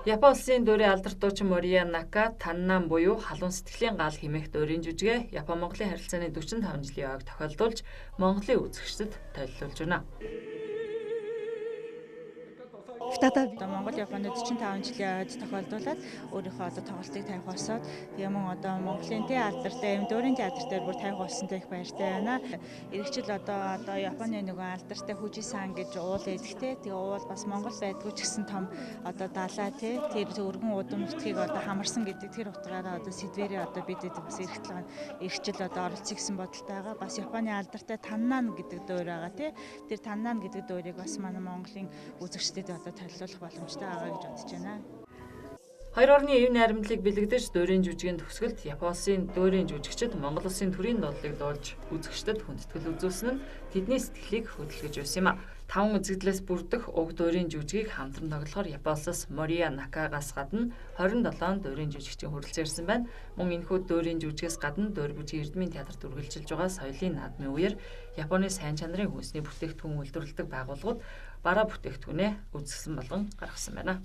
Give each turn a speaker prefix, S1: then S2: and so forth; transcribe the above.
S1: Япон улсын дуурийн алдарт дуучин Мориа Нака Таннан буюу халуун сэтгэлийн гал хэмээх дуурийн жүжигээ Япон-Монголын харилцааны 45 жилийн ойг тохиолдуулж Монголын үзэгчдэд төлөвлөж байна.
S2: Монгол-Японы 45 жилийн ойд тохиолдуулаад өөрийнхөө тоглолтыг тавих болсоод тийм Монголын алдартай дуурийн театр дээр бүр тавих болсонтой их баяртай байна. Иргэжил Японы алдартай Фужисан гэж уул эдгтэй. Тэгээ уул бас Монгол байдгүй ч гэсэн том далай тэр өргөн удам нутгийг хамарсан гэдэг тэр утгаараа сэдвэрээ бид бас иргэжил оролцох гэсэн бодолтой байгаа. Бас Японы алдартай Таннан гэдэг дуур байгаа тий. Тэр Таннан гэдэг дуурийг бас манай Монголын үзэгчдэд төлөвлөх боломжтой байгаа гэж бодож байна.
S1: Хоёр орны ив найрамдлыг бэлэгдэж дуурийн жүжигийн төгсгөлд Япон улсын дуурийн жүжигчид Монгол улсын төрийн дуудлыг дуулж үзэгчдэд хүндэтгэл үзүүлсэн нь тэдний сэтгэлийг хөдөлгөж байсан юм а. 5 үзэгдлээс бүрдэх уг дуурийн жүжигийг хамтран тоглохоор Япон улсаас Мориа Накагаас гадна 27 дуурийн жүжигчийн хүрэлцэн ирсэн байна. Мөн энэхүү дуурийн жүжигээс гадна дуурь бүжиг Эрдмийн театрт үргэлжилж байгаа соёлын наадмын үеэр Японы сайн чанарын хүнсний бүтээгдэхүүн үйлдвэрлэдэг байгууллагууд бараа бүтээгдэхүүнээ үзэсгэлэн болгон гаргасан байна.